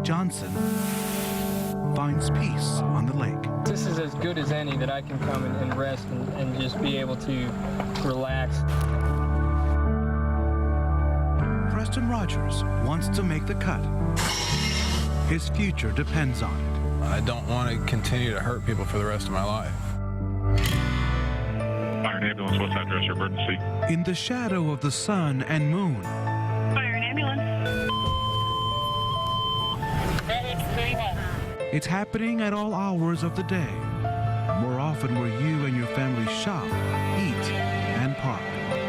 Johnson finds peace on the lake. This is as good as any that I can come and rest and just be able to relax. Preston Rogers wants to make the cut. His future depends on it. I don't want to continue to hurt people for the rest of my life. Fire and ambulance, what's address your emergency? In the shadow of the sun and moon, Fire and ambulance. it's happening at all hours of the day. More often where you and your family shop, eat, and park.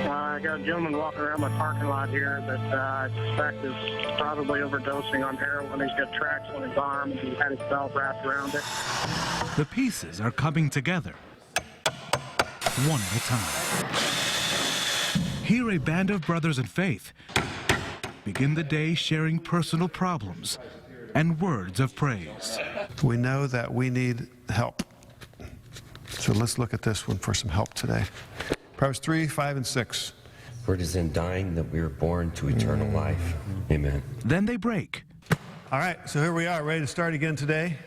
I got a gentleman walking around my parking lot here that I suspect is probably overdosing on heroin. He's got tracks on his arm and he had his belt wrapped around it. The pieces are coming together, one at a time. Here, a band of brothers in faith begin the day sharing personal problems and words of praise. We know that we need help. So let's look at this one for some help today. Proverbs 3, 5, and 6. For it is in dying that we are born to eternal life. Amen. Then they break. All right, so here we are, ready to start again today.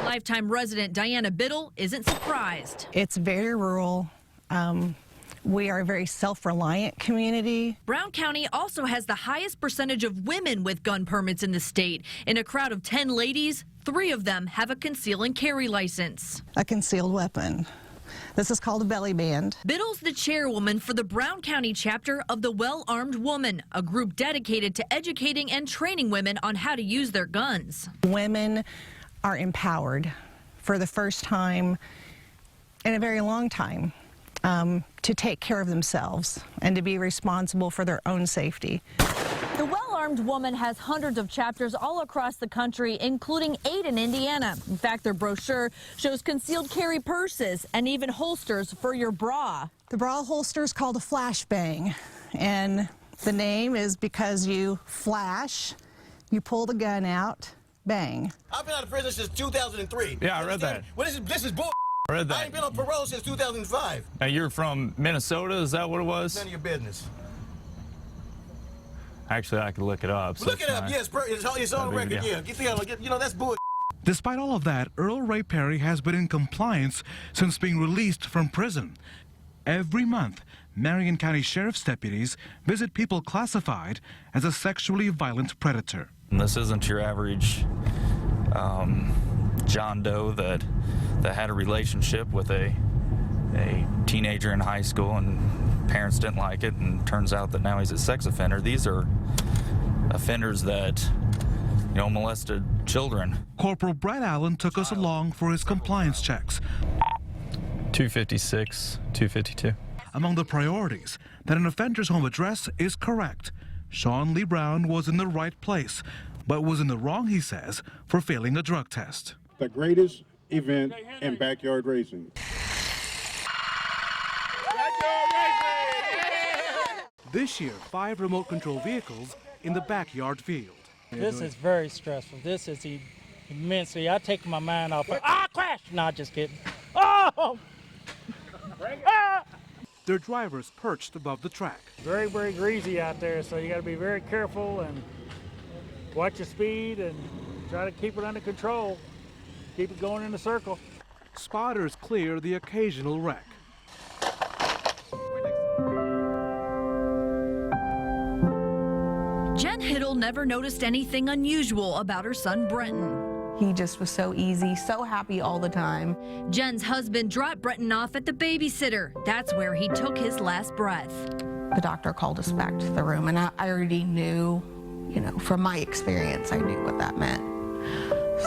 Lifetime resident Diana Biddle isn't surprised. It's very rural. We are a very self-reliant community. Brown County also has the highest percentage of women with gun permits in the state. In a crowd of 10 ladies, 3 of them have a conceal and carry license. A concealed weapon. This is called a belly band. Biddle's the chairwoman for the Brown County chapter of the Well-Armed Woman, a group dedicated to educating and training women on how to use their guns. Women are empowered for the first time in a very long time to take care of themselves and to be responsible for their own safety. The Well-Armed Woman has hundreds of chapters all across the country, including 8 in Indiana. In fact, their brochure shows concealed carry purses and even holsters for your bra. The bra holster is called a flashbang, and the name is because you flash, you pull the gun out, bang. I've been out of prison since 2003. Yeah, I read that. Well, this is bull. I read that. I ain't been on parole since 2005. Now, you're from Minnesota, is that what it was? None of your business. Actually, I could look it up. So look it up, yes, it's on record, yeah. You know, that's bull. Despite all of that, Earl Ray Perry has been in compliance since being released from prison. Every month, Marion County Sheriff's deputies visit people classified as a sexually violent predator. And this isn't your average John Doe that had a relationship with a teenager in high school and parents didn't like it, and turns out that now he's a sex offender. These are offenders that, molested children. Corporal Brad Allen took us along for his compliance checks. 256, 252. Among the priorities, that an offender's home address is correct. Sean Lee Brown was in the right place, but was in the wrong, he says, for failing a drug test. The greatest event in backyard racing. This year, 5 remote control vehicles in the backyard field. This is very stressful. This is immensely. I take my mind off. Crash! Not just kidding. Oh! Their drivers perched above the track. Very, very greasy out there, so you got to be very careful and watch your speed and try to keep it under control. Keep it going in a circle. Spotters clear the occasional wreck. Jen Hiddle never noticed anything unusual about her son Brenton. He just was so easy, so happy all the time. Jen's husband dropped Brenton off at the babysitter. That's where he took his last breath. The doctor called us back to the room, and I already knew, from my experience, I knew what that meant.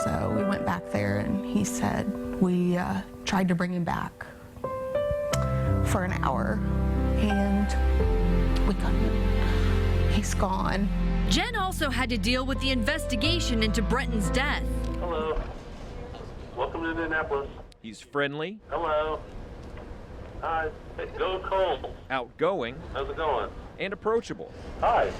So we went back there, and he said we tried to bring him back for an hour, and we couldn't. He's gone. Jen also had to deal with the investigation into Brenton's death. Hello. Welcome to Indianapolis. He's friendly. Hello. Hi. Hey, go Cole. Outgoing. How's it going? And approachable. Hi.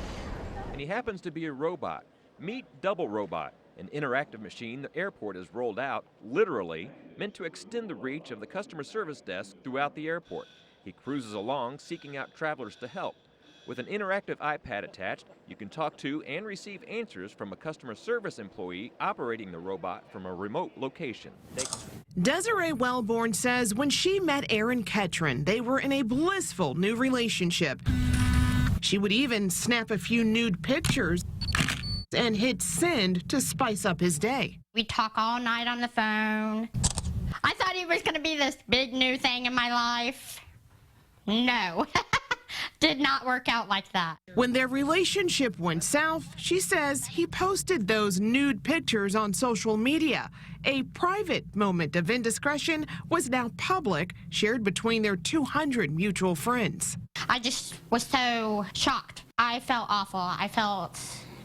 And he happens to be a robot. Meet Double Robot, an interactive machine the airport has rolled out, literally, meant to extend the reach of the customer service desk throughout the airport. He cruises along, seeking out travelers to help. With an interactive iPad attached, you can talk to and receive answers from a customer service employee operating the robot from a remote location. Desiree Wellborn says when she met Aaron Ketron, they were in a blissful new relationship. She would even snap a few nude pictures and hit send to spice up his day. We talk all night on the phone. I thought he was going to be this big new thing in my life. No. Did not work out like that. When their relationship went south, she says he posted those nude pictures on social media. A private moment of indiscretion was now public, shared between their 200 mutual friends. I just was so shocked. I felt awful. I felt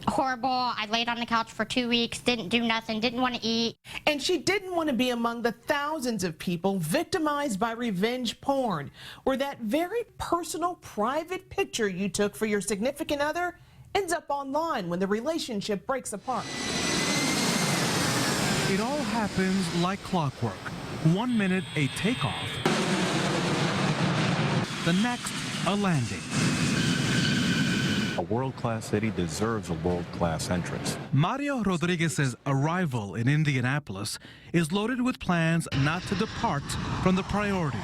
horrible. I laid on the couch for 2 weeks, didn't do nothing, didn't want to eat. And she didn't want to be among the thousands of people victimized by revenge porn, where that very personal, private picture you took for your significant other ends up online when the relationship breaks apart. It all happens like clockwork. 1 minute, a takeoff. The next, a landing. A world-class city deserves a world-class entrance. Mario Rodriguez's arrival in Indianapolis is loaded with plans not to depart from the priorities,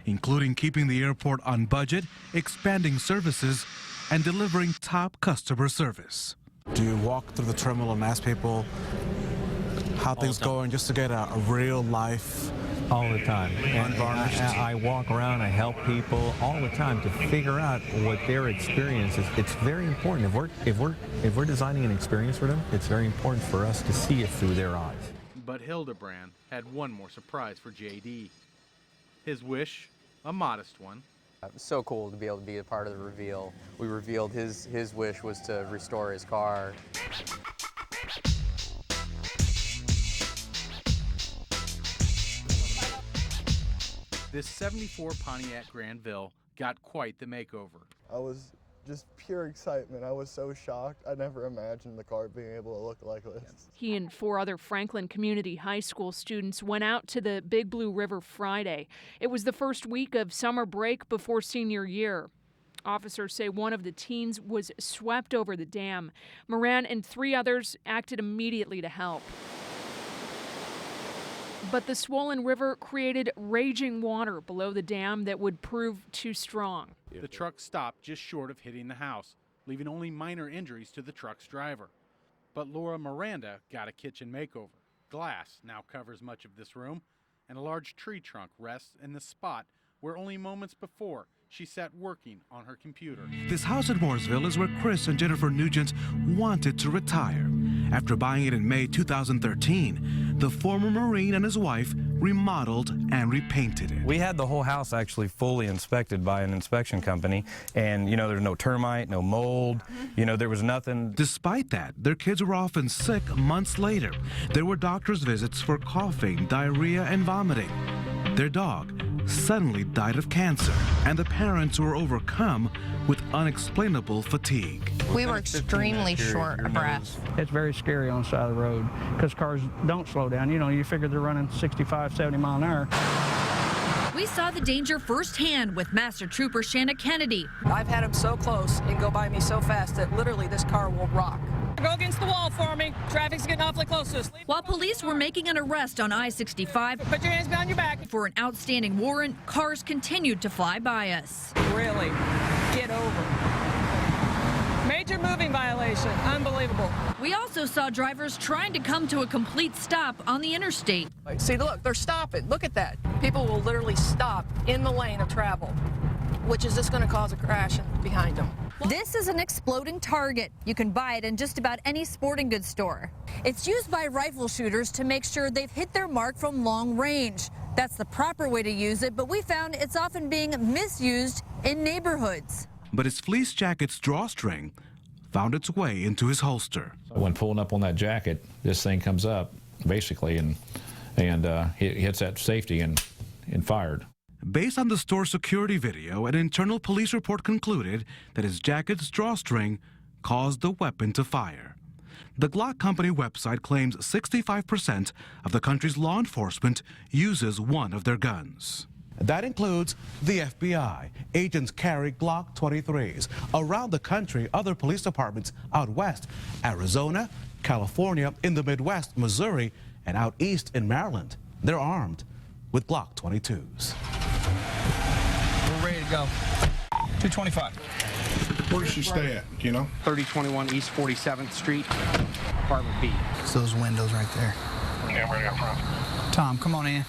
including keeping the airport on budget, expanding services, and delivering top customer service. Do you walk through the terminal and ask people how things going just to get a real life? All the time. And I walk around, I help people all the time to figure out what their experience is. It's very important. If we're designing an experience for them, it's very important for us to see it through their eyes. But Hildebrand had one more surprise for JD. His wish, a modest one. It was so cool to be able to be a part of the reveal. We revealed his wish was to restore his car. This 74 Pontiac Granville got quite the makeover. I was just pure excitement. I was so shocked. I never imagined the car being able to look like this. He and 4 other Franklin Community High School students went out to the Big Blue River Friday. It was the first week of summer break before senior year. Officers say one of the teens was swept over the dam. Moran and 3 others acted immediately to help. But the swollen river created raging water below the dam that would prove too strong. The truck stopped just short of hitting the house, leaving only minor injuries to the truck's driver. But Laura Miranda got a kitchen makeover. Glass now covers much of this room, and a large tree trunk rests in the spot where only moments before she sat working on her computer. This house in Mooresville is where Chris and Jennifer Nugent wanted to retire. After buying it in May 2013, the former Marine and his wife remodeled and repainted it. We had the whole house actually fully inspected by an inspection company, and there's no termite, no mold, there was nothing. Despite that, their kids were often sick months later. There were doctor's visits for coughing, diarrhea, and vomiting. Their dog suddenly died of cancer, and the parents were overcome with unexplainable fatigue. We were extremely short of breath. It's very scary on the side of the road because cars don't slow down. You figure they're running 65, 70 mile an hour. We saw the danger firsthand with Master Trooper Shanna Kennedy. I've had him so close and go by me so fast that literally this car will rock. Go against the wall for me. Traffic's getting awfully close to us. While police were making an arrest on I-65, put your hands behind your back. For an outstanding warrant, cars continued to fly by us. Really? Get over. Major moving violation. Unbelievable. We also saw drivers trying to come to a complete stop on the interstate. See, look, they're stopping. Look at that. People will literally stop in the lane of travel, which is just going to cause a crash behind them. This is an exploding target. You can buy it in just about any sporting goods store. It's used by rifle shooters to make sure they've hit their mark from long range. That's the proper way to use it, but we found it's often being misused in neighborhoods. But his fleece jacket's drawstring found its way into his holster. When pulling up on that jacket, this thing comes up, basically, and it hits that safety and fired. Based on the store security video, an internal police report concluded that his jacket's drawstring caused the weapon to fire. The Glock Company website claims 65% of the country's law enforcement uses one of their guns. That includes the FBI. Agents carry Glock 23s. Around the country, other police departments out west, Arizona, California, in the Midwest, Missouri, and out east in Maryland, they're armed with Glock 22s. We're ready to go. 225. Where does she stay at, you know? 3021 East 47th Street, apartment B. It's those windows right there. Okay, I'm ready up front. Tom, come on in.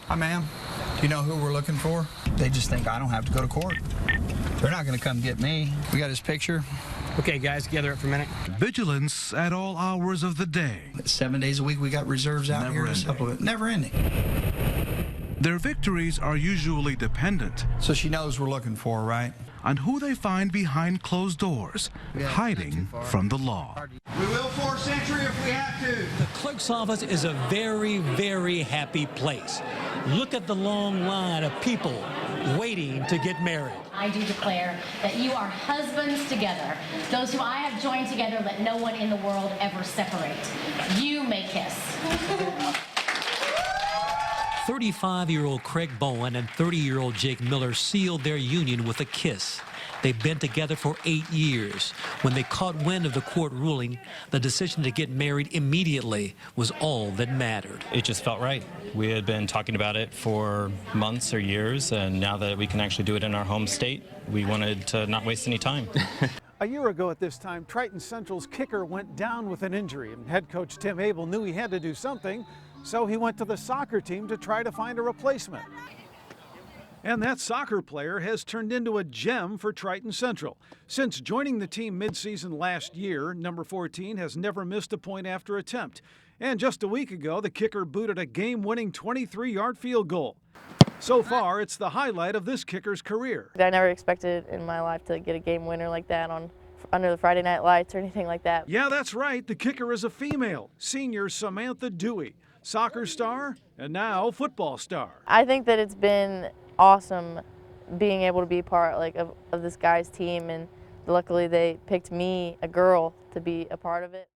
Hi, ma'am. Do you know who we're looking for? They just think I don't have to go to court. They're not going to come get me. We got his picture. Okay, guys, gather up for a minute. Vigilance at all hours of the day. 7 days a week, we got reserves out here to supplement. Never ending. Their victories are usually dependent. So she knows we're looking for her, right? On who they find behind closed doors, hiding from the law. We will force entry if we have to. The clerk's office is a very, very happy place. Look at the long line of people waiting to get married. I do declare that you are husbands together. Those who I have joined together, let no one in the world ever separate. You may kiss. 35-year-old Craig Bowen and 30-year-old Jake Miller sealed their union with a kiss. They've been together for 8 years. When they caught wind of the court ruling, the decision to get married immediately was all that mattered. It just felt right. We had been talking about it for months or years, and now that we can actually do it in our home state, we wanted to not waste any time. A year ago at this time, Triton Central's kicker went down with an injury, and head coach Tim Abel knew he had to do something, so he went to the soccer team to try to find a replacement. And that soccer player has turned into a gem for Triton Central. Since joining the team midseason last year, number 14 has never missed a point after attempt. And just a week ago, the kicker booted a game-winning 23-yard field goal. So far, it's the highlight of this kicker's career. I never expected in my life to get a game winner like that under the Friday Night Lights or anything like that. Yeah, that's right. The kicker is a female, senior Samantha Dewey, soccer star and now football star. I think that it's been awesome being able to be part of this guy's team, and luckily they picked me, a girl, to be a part of it.